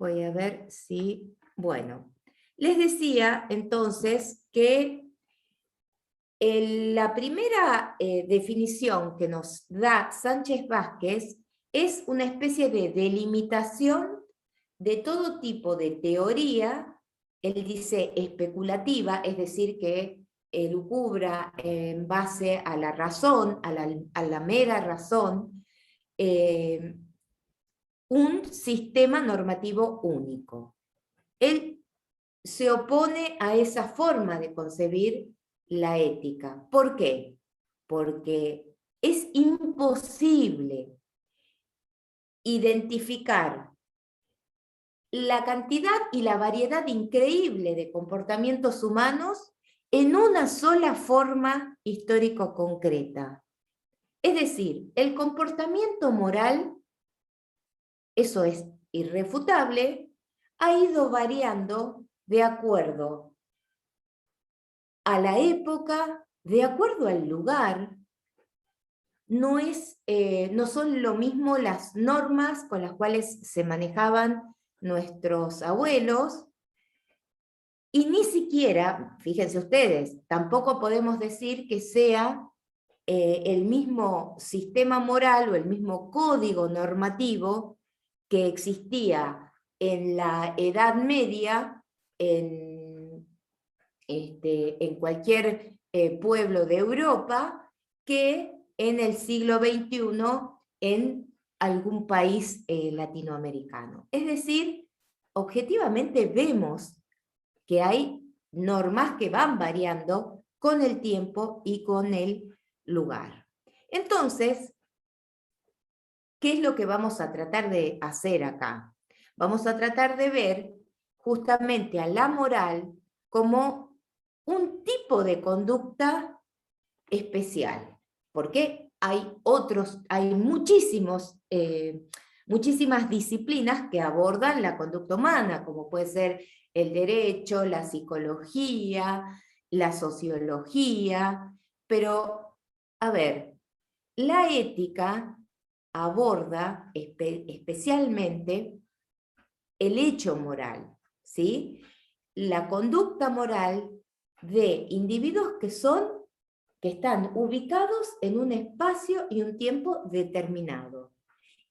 Voy a ver si... Bueno, les decía entonces que la primera definición que nos da Sánchez Vázquez es una especie de delimitación de todo tipo de teoría. Él dice especulativa, es decir, que lucubra en base a la razón, a la mera razón, un sistema normativo único. Él se opone a esa forma de concebir la ética. ¿Por qué? Porque es imposible identificar la cantidad y la variedad increíble de comportamientos humanos en una sola forma histórico concreta. Es decir, el comportamiento moral, eso es irrefutable, ha ido variando de acuerdo a la época, de acuerdo al lugar. No son lo mismo las normas con las cuales se manejaban nuestros abuelos, y ni siquiera, fíjense ustedes, tampoco podemos decir que sea el mismo sistema moral o el mismo código normativo que existía en la Edad Media, en cualquier pueblo de Europa, que en el siglo XXI en algún país latinoamericano. Es decir, objetivamente vemos que hay normas que van variando con el tiempo y con el lugar. Entonces, ¿qué es lo que vamos a tratar de hacer acá? Vamos a tratar de ver justamente a la moral como un tipo de conducta especial, porque hay muchísimas disciplinas que abordan la conducta humana, como puede ser el derecho, la psicología, la sociología, pero, a ver, la ética aborda especialmente el hecho moral, ¿sí? La conducta moral de individuos que están ubicados en un espacio y un tiempo determinado,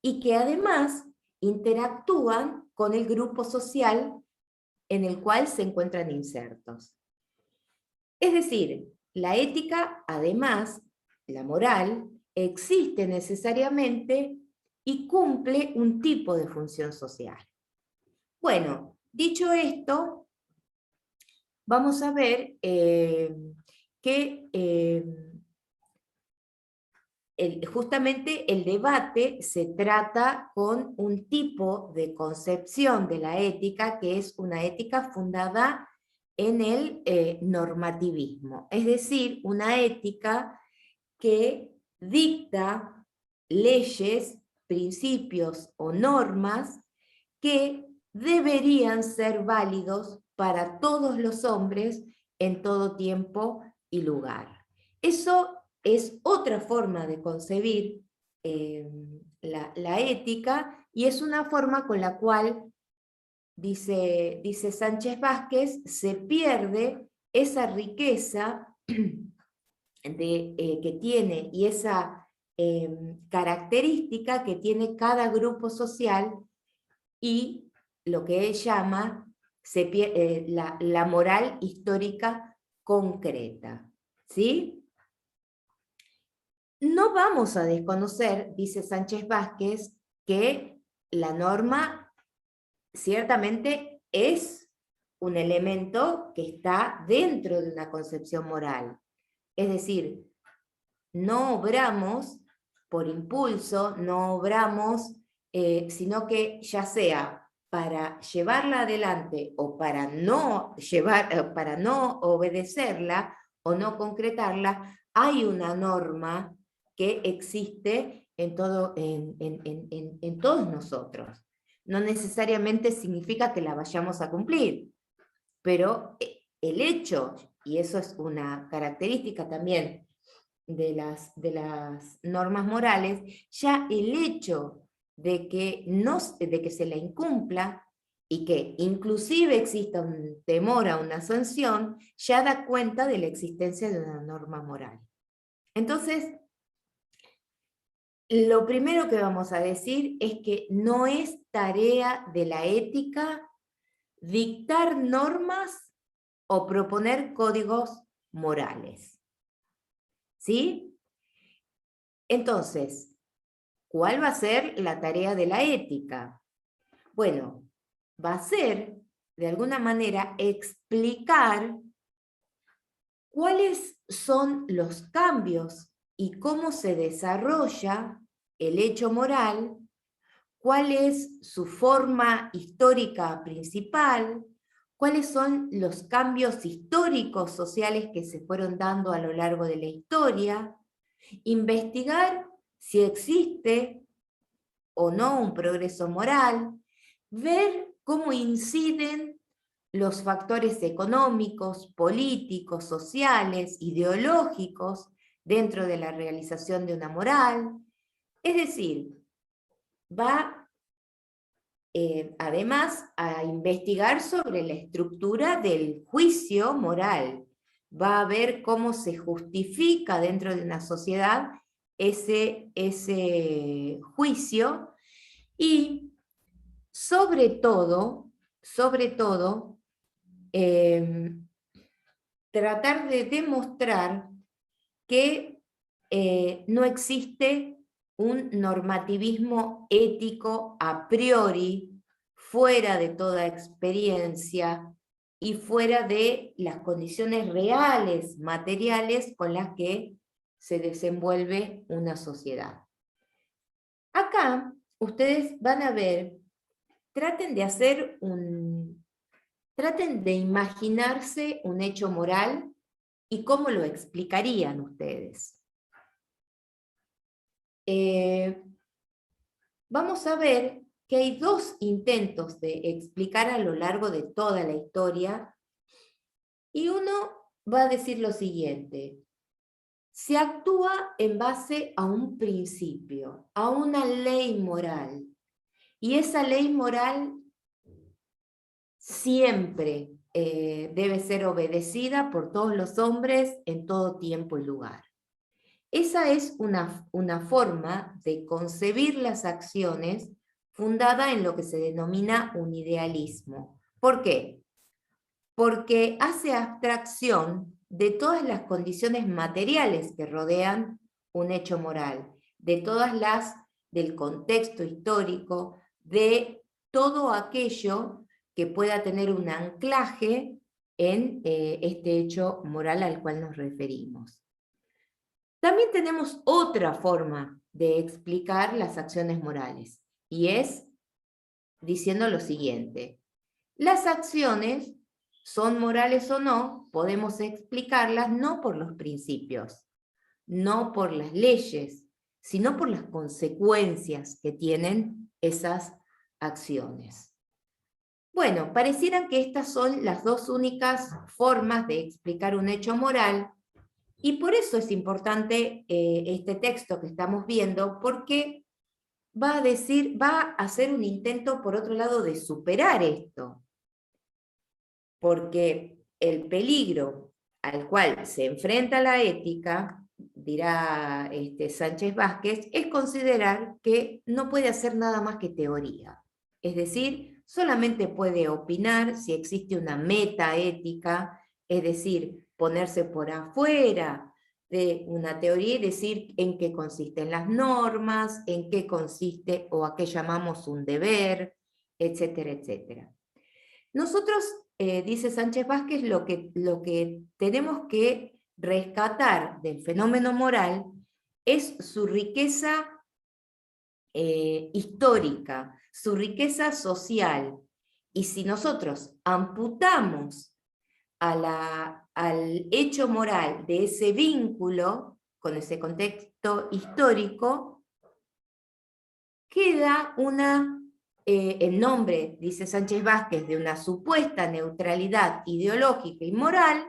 y que además interactúan con el grupo social en el cual se encuentran insertos. Es decir, la ética, además, la moral, existe necesariamente y cumple un tipo de función social. Bueno, dicho esto, vamos a ver que justamente el debate se trata con un tipo de concepción de la ética que es una ética fundada en el normativismo, es decir, una ética que dicta leyes, principios o normas que deberían ser válidos para todos los hombres en todo tiempo y lugar. Eso es otra forma de concebir la ética, y es una forma con la cual, dice Sánchez Vázquez, se pierde esa riqueza que tiene y esa característica que tiene cada grupo social, y lo que él llama la moral histórica concreta. ¿Sí? No vamos a desconocer, dice Sánchez Vázquez, que la norma ciertamente es un elemento que está dentro de una concepción moral. Es decir, no obramos por impulso, no obramos, sino que ya sea para llevarla adelante o para no obedecerla o no concretarla, hay una norma que existe en todos nosotros. No necesariamente significa que la vayamos a cumplir, pero el hecho, y eso es una característica también de las normas morales, ya el hecho de que se la incumpla y que inclusive exista un temor a una sanción, ya da cuenta de la existencia de una norma moral. Entonces, lo primero que vamos a decir es que no es tarea de la ética dictar normas o proponer códigos morales. ¿Sí? Entonces, ¿cuál va a ser la tarea de la ética? Bueno, va a ser, de alguna manera, explicar cuáles son los cambios y cómo se desarrolla el hecho moral, cuál es su forma histórica principal, cuáles son los cambios históricos sociales que se fueron dando a lo largo de la historia, investigar si existe o no un progreso moral, ver cómo inciden los factores económicos, políticos, sociales, ideológicos dentro de la realización de una moral. Es decir, va además a investigar sobre la estructura del juicio moral. Va a ver cómo se justifica dentro de una sociedad ese juicio y sobre todo, tratar de demostrar que no existe un normativismo ético a priori, fuera de toda experiencia y fuera de las condiciones reales, materiales, con las que se desenvuelve una sociedad. Acá, ustedes van a ver, traten de imaginarse un hecho moral y cómo lo explicarían ustedes. Vamos a ver que hay dos intentos de explicar a lo largo de toda la historia, y uno va a decir lo siguiente: se actúa en base a un principio, a una ley moral, y esa ley moral siempre debe ser obedecida por todos los hombres en todo tiempo y lugar. Esa es una forma de concebir las acciones fundada en lo que se denomina un idealismo. ¿Por qué? Porque hace abstracción de todas las condiciones materiales que rodean un hecho moral, del contexto histórico, de todo aquello que pueda tener un anclaje en este hecho moral al cual nos referimos. También tenemos otra forma de explicar las acciones morales, y es diciendo lo siguiente: las acciones, son morales o no, podemos explicarlas no por los principios, no por las leyes, sino por las consecuencias que tienen esas acciones. Bueno, parecieran que estas son las dos únicas formas de explicar un hecho moral. Y por eso es importante este texto que estamos viendo, porque va a hacer un intento, por otro lado, de superar esto. Porque el peligro al cual se enfrenta la ética, dirá Sánchez Vázquez, es considerar que no puede hacer nada más que teoría. Es decir, solamente puede opinar si existe una metaética, es decir, ponerse por afuera de una teoría y decir en qué consisten las normas, en qué consiste o a qué llamamos un deber, etcétera, etcétera. Nosotros, dice Sánchez Vázquez, lo que tenemos que rescatar del fenómeno moral es su riqueza histórica, su riqueza social. Y si nosotros amputamos al hecho moral de ese vínculo con ese contexto histórico, queda en nombre, dice Sánchez Vázquez, de una supuesta neutralidad ideológica y moral,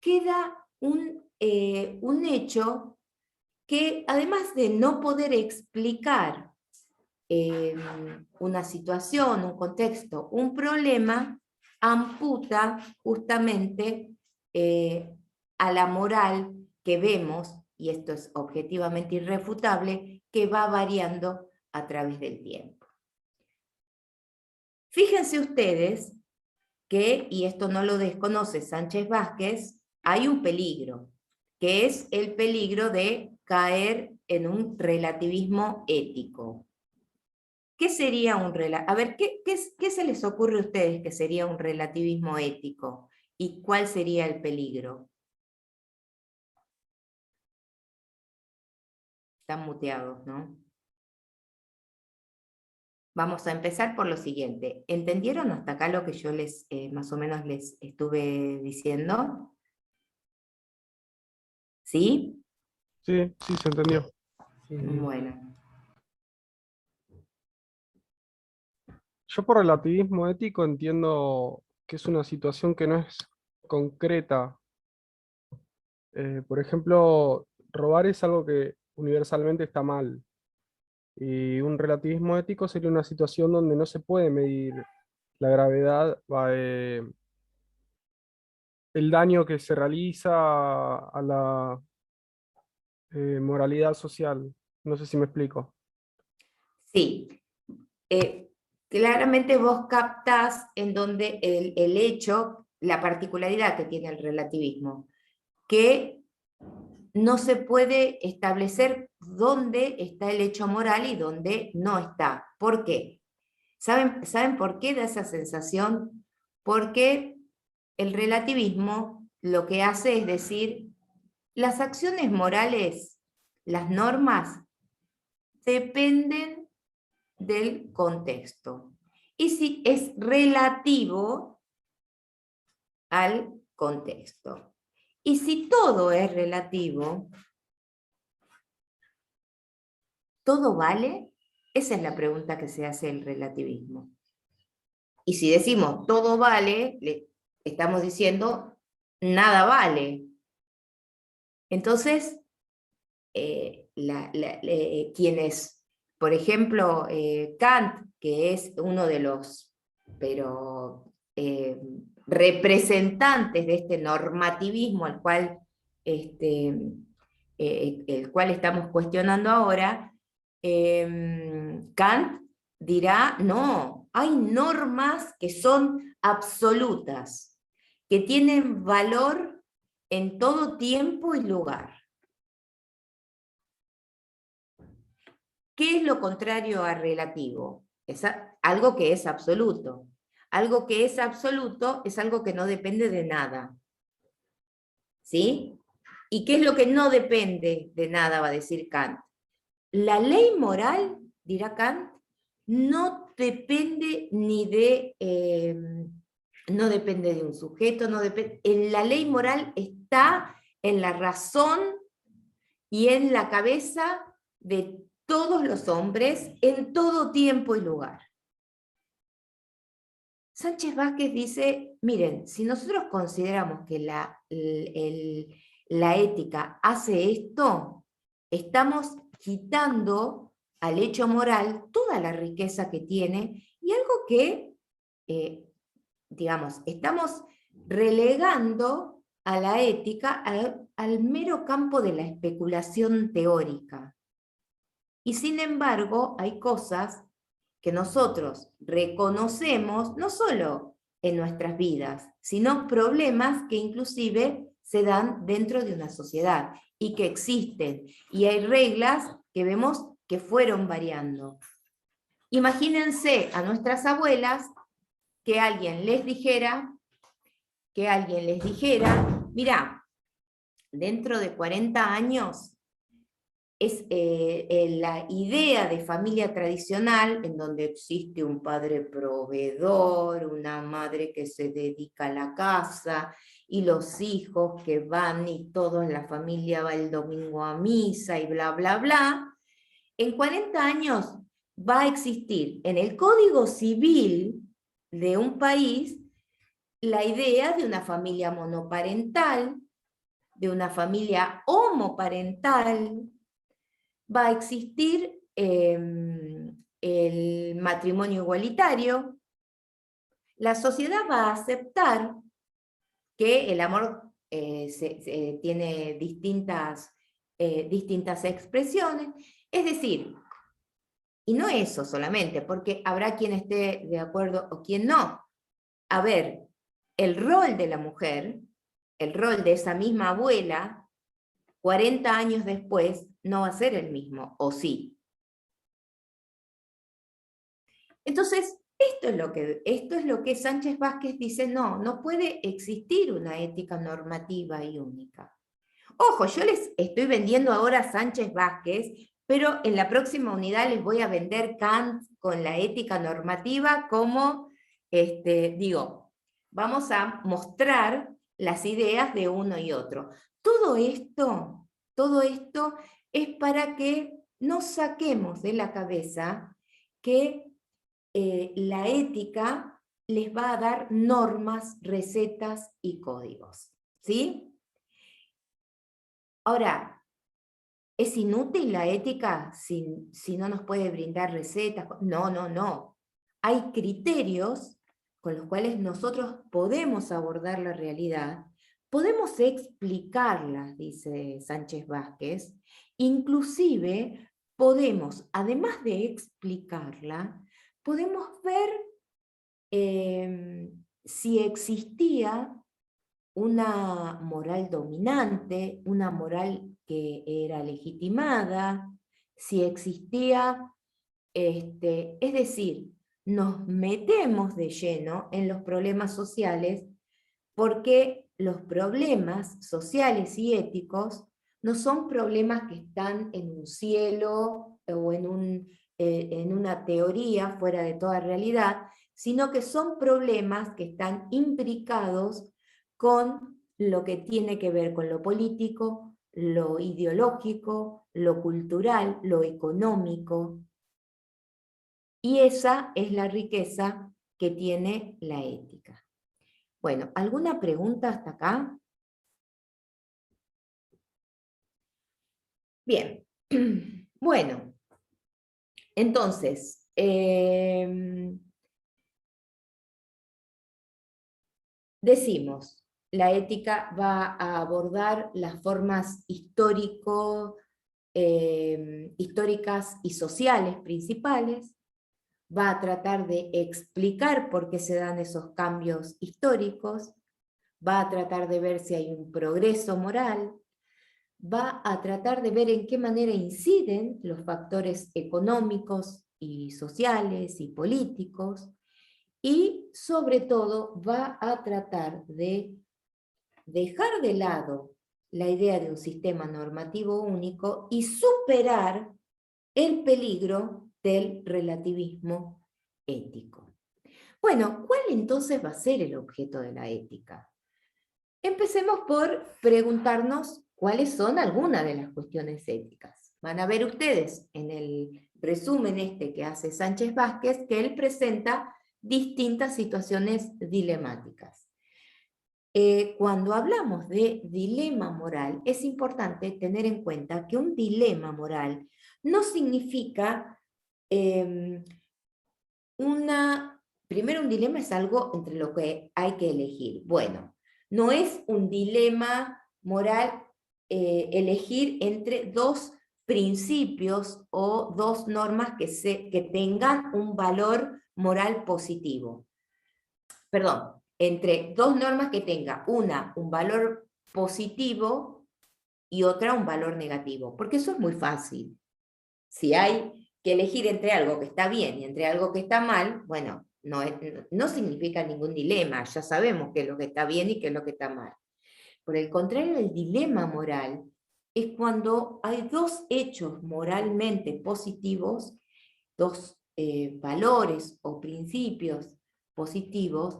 queda un hecho que, además de no poder explicar una situación, un contexto, un problema, amputa justamente a la moral que vemos, y esto es objetivamente irrefutable, que va variando a través del tiempo. Fíjense ustedes que, y esto no lo desconoce Sánchez Vázquez, hay un peligro, que es el peligro de caer en un relativismo ético. ¿Qué sería un relativismo? A ver, ¿qué se les ocurre a ustedes que sería un relativismo ético? ¿Y cuál sería el peligro? Están muteados, ¿no? Vamos a empezar por lo siguiente. ¿Entendieron hasta acá lo que yo les más o menos les estuve diciendo? ¿Sí? Sí, sí, se entendió. Bueno. Yo por relativismo ético entiendo que es una situación que no es concreta. Por ejemplo, robar es algo que universalmente está mal. Y un relativismo ético sería una situación donde no se puede medir la gravedad, el daño que se realiza a la moralidad social. No sé si me explico. Sí. Claramente vos captás en donde el hecho, la particularidad que tiene el relativismo, que no se puede establecer dónde está el hecho moral y dónde no está. ¿Por qué? ¿Saben por qué da esa sensación? Porque el relativismo lo que hace es decir, las acciones morales, las normas, dependen del contexto. Y si es relativo al contexto. Y si todo es relativo, ¿todo vale? Esa es la pregunta que se hace el relativismo. Y si decimos todo vale, le estamos diciendo nada vale. Entonces, quienes, por ejemplo, Kant, que es uno de los representantes de este normativismo al cual, el cual estamos cuestionando ahora, Kant dirá, no, hay normas que son absolutas, que tienen valor en todo tiempo y lugar. ¿Qué es lo contrario a relativo? Es algo que es absoluto. Algo que es absoluto es algo que no depende de nada. ¿Sí? ¿Y qué es lo que no depende de nada, va a decir Kant? La ley moral, dirá Kant, no depende ni de... no depende de un sujeto, no depende, la ley moral está en la razón y en la cabeza de todos los hombres en todo tiempo y lugar. Sánchez Vázquez dice, miren, si nosotros consideramos que la ética hace esto, estamos quitando al hecho moral toda la riqueza que tiene y algo que, digamos, estamos relegando a la ética al mero campo de la especulación teórica. Y sin embargo, hay cosas que nosotros reconocemos no solo en nuestras vidas, sino problemas que inclusive se dan dentro de una sociedad y que existen. Y hay reglas que vemos que fueron variando. Imagínense a nuestras abuelas que alguien les dijera, mirá, dentro de 40 años es la idea de familia tradicional en donde existe un padre proveedor, una madre que se dedica a la casa y los hijos que van y toda la familia va el domingo a misa y bla, bla, bla. En 40 años va a existir en el Código Civil de un país la idea de una familia monoparental, de una familia homoparental. Va a existir el matrimonio igualitario, la sociedad va a aceptar que el amor tiene distintas expresiones, es decir, y no eso solamente, porque habrá quien esté de acuerdo o quien no. A ver, el rol de la mujer, el rol de esa misma abuela, 40 años después, no va a ser el mismo, ¿o sí? Entonces, esto es lo que Sánchez Vázquez dice, no puede existir una ética normativa y única. Ojo, yo les estoy vendiendo ahora a Sánchez Vázquez, pero en la próxima unidad les voy a vender Kant con la ética normativa como, vamos a mostrar las ideas de uno y otro. Todo esto es para que nos saquemos de la cabeza que la ética les va a dar normas, recetas y códigos, ¿sí? Ahora, ¿es inútil la ética si no nos puede brindar recetas? No. Hay criterios con los cuales nosotros podemos abordar la realidad, podemos explicarla, dice Sánchez Vázquez, inclusive podemos, además de explicarla, podemos ver si existía una moral dominante, una moral que era legitimada, si existía, es decir, nos metemos de lleno en los problemas sociales porque los problemas sociales y éticos no son problemas que están en un cielo o en una teoría fuera de toda realidad, sino que son problemas que están imbricados con lo que tiene que ver con lo político, lo ideológico, lo cultural, lo económico. Y esa es la riqueza que tiene la ética. Bueno, ¿alguna pregunta hasta acá? Bien. Bueno, entonces, decimos, la ética va a abordar las formas históricas y sociales principales, va a tratar de explicar por qué se dan esos cambios históricos, va a tratar de ver si hay un progreso moral, va a tratar de ver en qué manera inciden los factores económicos y sociales y políticos, y sobre todo va a tratar de dejar de lado la idea de un sistema normativo único y superar el peligro del relativismo ético. Bueno, ¿cuál entonces va a ser el objeto de la ética? Empecemos por preguntarnos cuáles son algunas de las cuestiones éticas. Van a ver ustedes en el resumen que hace Sánchez Vázquez que él presenta distintas situaciones dilemáticas. Cuando hablamos de dilema moral, es importante tener en cuenta que un dilema moral no significa primero, un dilema es algo entre lo que hay que elegir. Bueno, no es un dilema moral elegir entre dos principios o dos normas que tengan un valor moral positivo. Perdón, entre dos normas que tengan una un valor positivo y otra un valor negativo, porque eso es muy fácil. Si hay que elegir entre algo que está bien y entre algo que está mal, bueno, no significa ningún dilema, ya sabemos qué es lo que está bien y qué es lo que está mal. Por el contrario, el dilema moral es cuando hay dos hechos moralmente positivos, dos valores o principios positivos,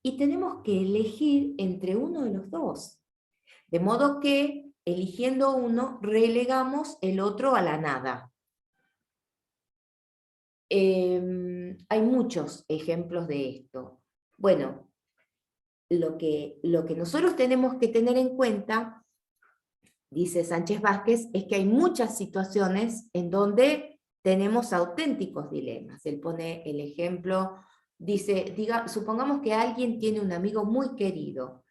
y tenemos que elegir entre uno de los dos. De modo que, eligiendo uno, relegamos el otro a la nada. Hay muchos ejemplos de esto. Bueno, lo que nosotros tenemos que tener en cuenta, dice Sánchez Vázquez, es que hay muchas situaciones en donde tenemos auténticos dilemas. Él pone el ejemplo, dice, supongamos que alguien tiene un amigo muy querido.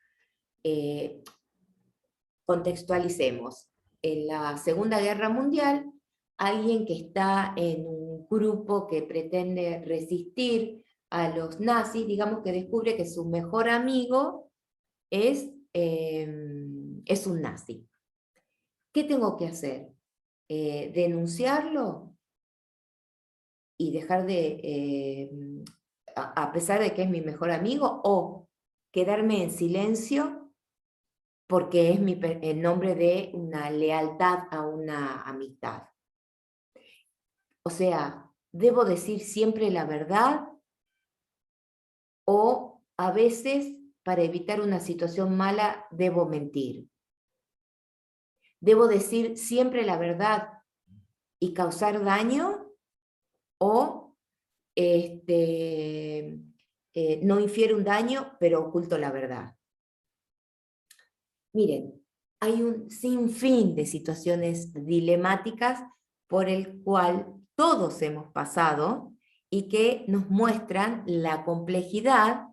Contextualicemos. En la Segunda Guerra Mundial, alguien que está en un grupo que pretende resistir a los nazis, digamos que descubre que su mejor amigo es un nazi. ¿Qué tengo que hacer? ¿Denunciarlo? Y dejar de, a pesar de que es mi mejor amigo, o quedarme en silencio porque es en nombre de una lealtad a una amistad. O sea, ¿debo decir siempre la verdad? O a veces, para evitar una situación mala, debo mentir. ¿Debo decir siempre la verdad y causar daño? ¿O no infiero un daño, pero oculto la verdad? Miren, hay un sinfín de situaciones dilemáticas por el cual todos hemos pasado y que nos muestran la complejidad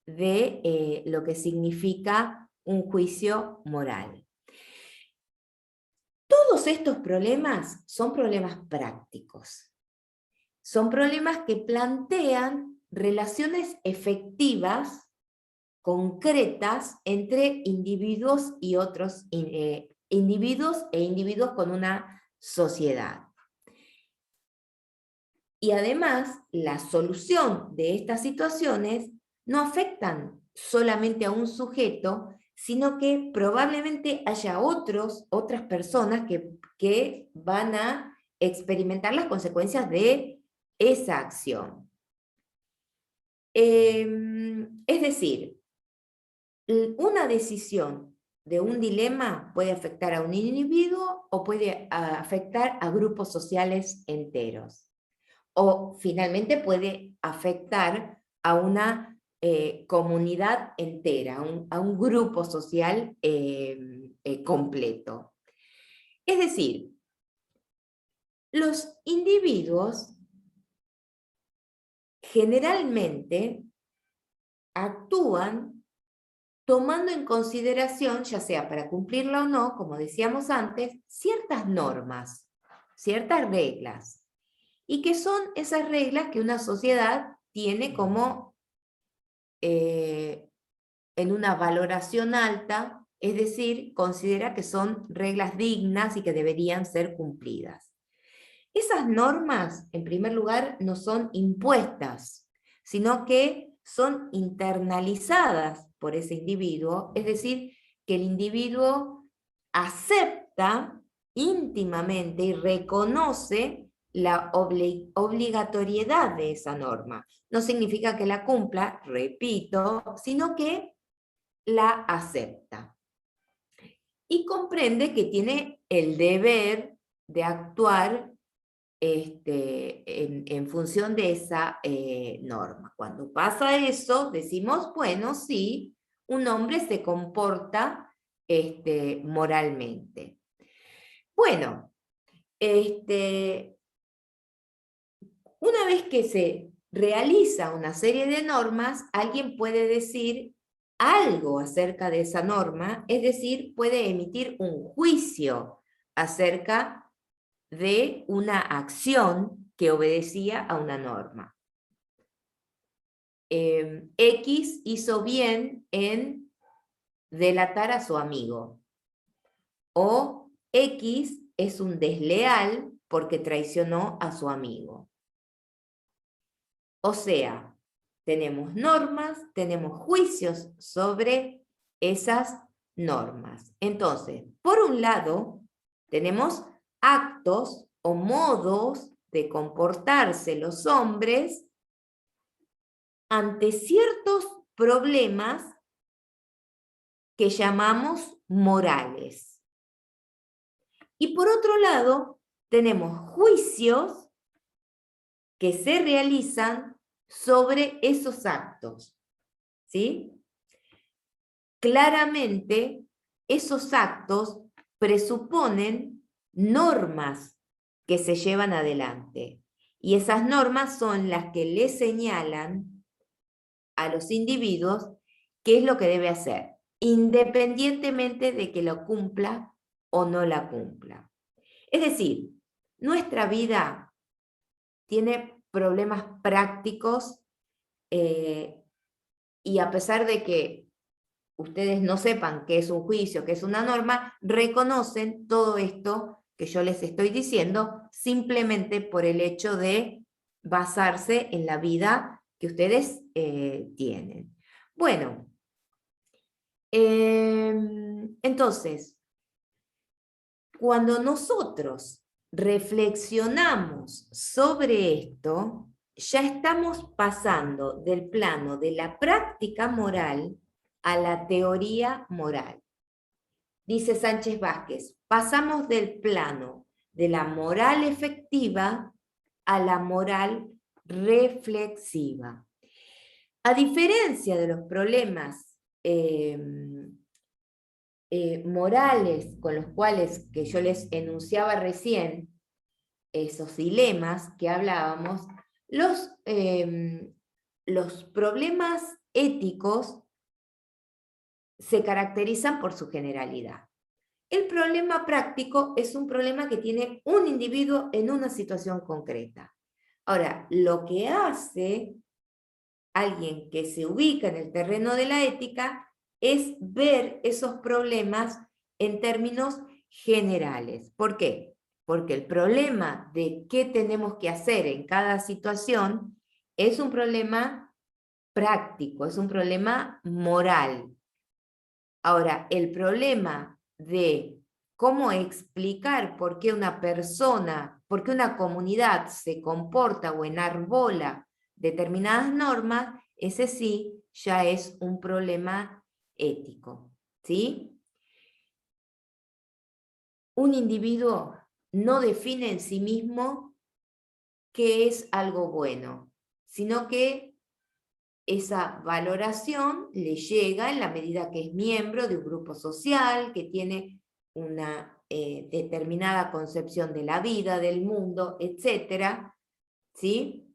de lo que significa un juicio moral. Todos estos problemas son problemas prácticos. Son problemas que plantean relaciones efectivas, concretas, entre individuos y otros individuos e individuos con una sociedad. Y además, la solución de estas situaciones no afectan solamente a un sujeto, sino que probablemente haya otras personas que van a experimentar las consecuencias de esa acción. Es decir, una decisión de un dilema puede afectar a un individuo o puede afectar a grupos sociales enteros. O finalmente puede afectar a una comunidad entera, a un grupo social completo. Es decir, los individuos generalmente actúan tomando en consideración, ya sea para cumplirla o no, como decíamos antes, ciertas normas, ciertas reglas, y que son esas reglas que una sociedad tiene como en una valoración alta, es decir, considera que son reglas dignas y que deberían ser cumplidas. Esas normas, en primer lugar, no son impuestas, sino que son internalizadas por ese individuo, es decir, que el individuo acepta íntimamente y reconoce la obligatoriedad de esa norma. No significa que la cumpla, repito, sino que la acepta. Y comprende que tiene el deber de actuar en función de esa norma. Cuando pasa eso, decimos, bueno, sí, un hombre se comporta moralmente. Bueno, una vez que se realiza una serie de normas, alguien puede decir algo acerca de esa norma, es decir, puede emitir un juicio acerca de una acción que obedecía a una norma. X hizo bien en delatar a su amigo. O X es un desleal porque traicionó a su amigo. O sea, tenemos normas, tenemos juicios sobre esas normas. Entonces, por un lado, tenemos actos o modos de comportarse los hombres ante ciertos problemas que llamamos morales. Y por otro lado, tenemos juicios que se realizan sobre esos actos. ¿Sí? Claramente, esos actos presuponen normas que se llevan adelante. Y esas normas son las que le señalan a los individuos qué es lo que debe hacer, independientemente de que lo cumpla o no la cumpla. Es decir, nuestra vida tiene problemas prácticos y a pesar de que ustedes no sepan qué es un juicio, qué es una norma, reconocen todo esto que yo les estoy diciendo simplemente por el hecho de basarse en la vida que ustedes tienen. Bueno, entonces, cuando nosotros reflexionamos sobre esto, ya estamos pasando del plano de la práctica moral a la teoría moral. Dice Sánchez Vázquez, pasamos del plano de la moral efectiva a la moral reflexiva. A diferencia de los problemas morales con los cuales que yo les enunciaba recién, esos dilemas que hablábamos, los problemas éticos se caracterizan por su generalidad. El problema práctico es un problema que tiene un individuo en una situación concreta. Ahora, lo que hace alguien que se ubica en el terreno de la ética es ver esos problemas en términos generales. ¿Por qué? Porque el problema de qué tenemos que hacer en cada situación es un problema práctico, es un problema moral. Ahora, el problema de cómo explicar por qué una persona, por qué una comunidad se comporta o enarbola determinadas normas, ese sí ya es un problema ético, ¿sí? Un individuo no define en sí mismo qué es algo bueno, sino que esa valoración le llega en la medida que es miembro de un grupo social, que tiene una determinada concepción de la vida, del mundo, etc. ¿Sí?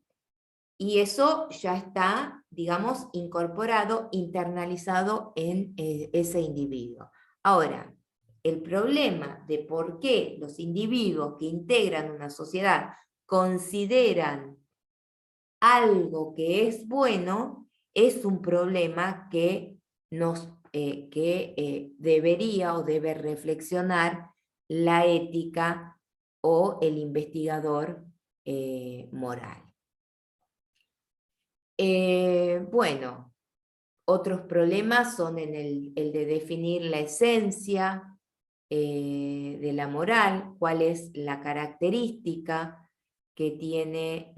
Y eso ya está, digamos, incorporado, internalizado en ese individuo. Ahora, el problema de por qué los individuos que integran una sociedad consideran algo que es bueno es un problema que debería o debe reflexionar la ética o el investigador moral. Bueno, otros problemas son el de definir la esencia de la moral, cuál es la característica que tiene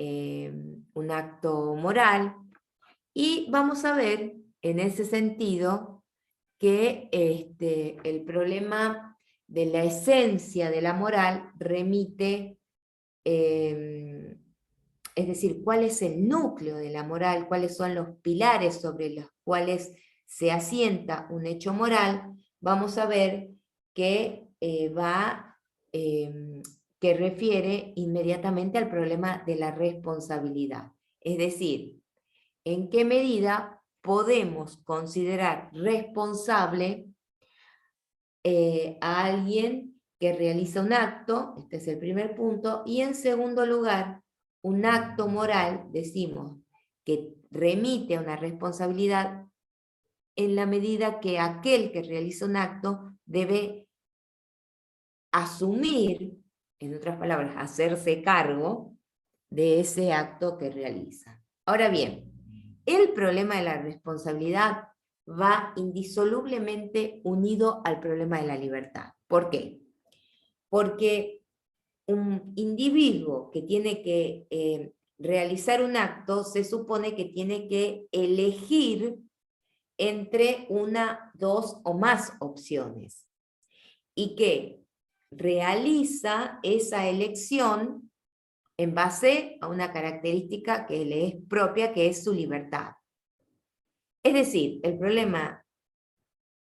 un acto moral, y vamos a ver en ese sentido que el problema de la esencia de la moral remite, es decir, cuál es el núcleo de la moral, cuáles son los pilares sobre los cuales se asienta un hecho moral. Vamos a ver que que refiere inmediatamente al problema de la responsabilidad. Es decir, en qué medida podemos considerar responsable a alguien que realiza un acto, este es el primer punto, y en segundo lugar, un acto moral, decimos, que remite a una responsabilidad en la medida que aquel que realiza un acto debe asumir, en otras palabras, hacerse cargo de ese acto que realiza. Ahora bien, el problema de la responsabilidad va indisolublemente unido al problema de la libertad. ¿Por qué? Porque un individuo que tiene que realizar un acto se supone que tiene que elegir entre una, dos o más opciones y que realiza esa elección en base a una característica que le es propia, que es su libertad. Es decir, el problema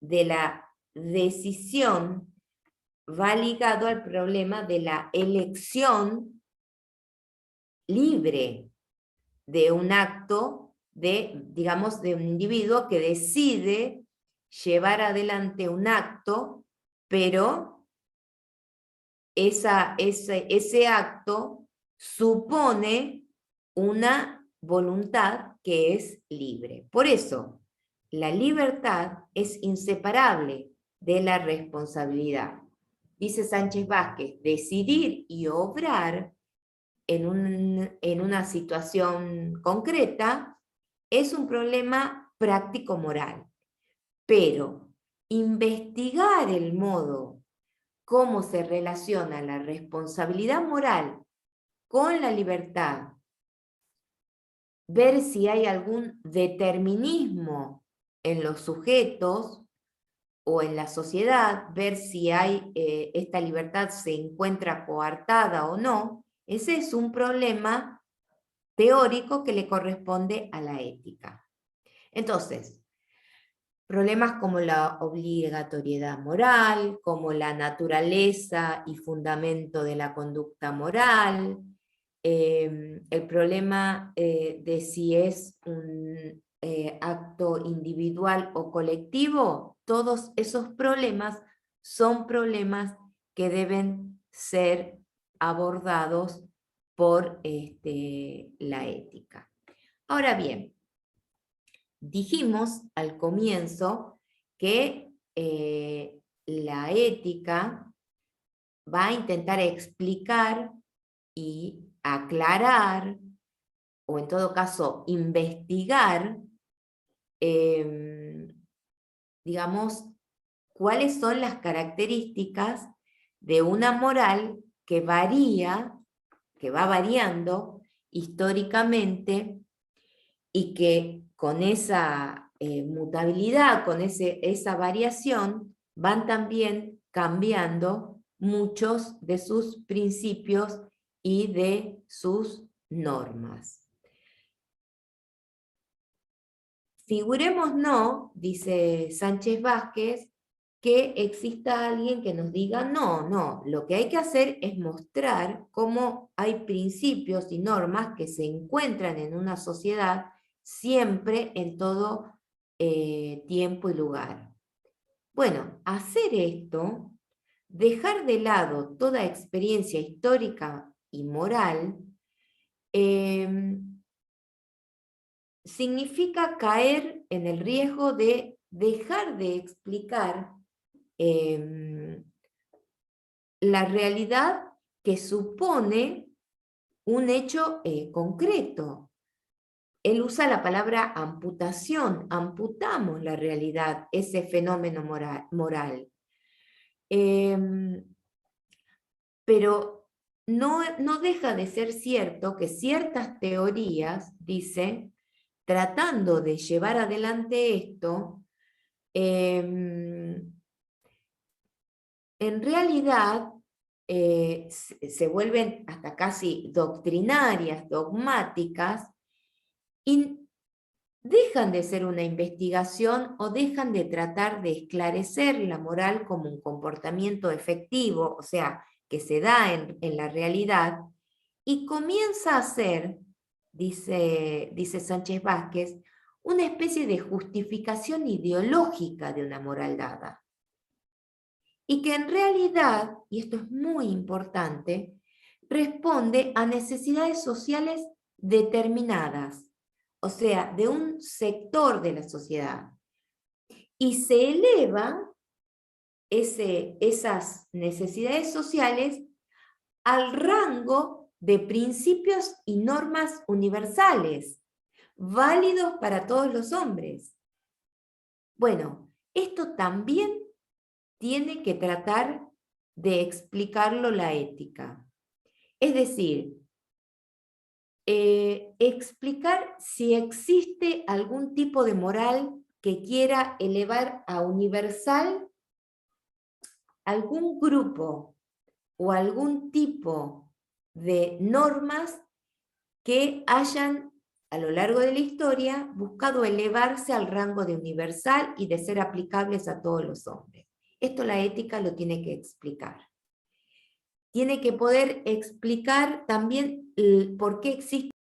de la decisión va ligado al problema de la elección libre de un acto digamos, de un individuo que decide llevar adelante un acto, pero ese acto supone una voluntad que es libre. Por eso, la libertad es inseparable de la responsabilidad. Dice Sánchez Vázquez, decidir y obrar en una situación concreta es un problema práctico-moral, pero investigar el modo cómo se relaciona la responsabilidad moral con la libertad, ver si hay algún determinismo en los sujetos o en la sociedad, ver si esta libertad se encuentra coartada o no, ese es un problema teórico que le corresponde a la ética. Entonces, problemas como la obligatoriedad moral, como la naturaleza y fundamento de la conducta moral, el problema de si es un acto individual o colectivo, todos esos problemas son problemas que deben ser abordados por la ética. Ahora bien, dijimos al comienzo que la ética va a intentar explicar y aclarar, o en todo caso investigar, digamos, cuáles son las características de una moral que varía, que va variando históricamente y que con esa mutabilidad, con esa variación, van también cambiando muchos de sus principios y de sus normas. Figurémonos, dice Sánchez Vázquez, que exista alguien que nos diga, no, lo que hay que hacer es mostrar cómo hay principios y normas que se encuentran en una sociedad siempre en todo tiempo y lugar. Bueno, hacer esto, dejar de lado toda experiencia histórica y moral, significa caer en el riesgo de dejar de explicar la realidad que supone un hecho concreto. Él usa la palabra amputación, amputamos la realidad, ese fenómeno moral. Pero no deja de ser cierto que ciertas teorías, dice, tratando de llevar adelante esto, en realidad se vuelven hasta casi doctrinarias, dogmáticas, y dejan de ser una investigación o dejan de tratar de esclarecer la moral como un comportamiento efectivo, o sea, que se da en la realidad, y comienza a ser, dice Sánchez Vázquez, una especie de justificación ideológica de una moral dada. Y que en realidad, y esto es muy importante, responde a necesidades sociales determinadas, o sea, de un sector de la sociedad. Y se eleva esas necesidades sociales al rango de principios y normas universales, válidos para todos los hombres. Bueno, esto también tiene que tratar de explicarlo la ética. Es decir, explicar si existe algún tipo de moral que quiera elevar a universal algún grupo o algún tipo de normas que hayan a lo largo de la historia buscado elevarse al rango de universal y de ser aplicables a todos los hombres. Esto la ética lo tiene que explicar. Tiene que poder explicar también por qué existe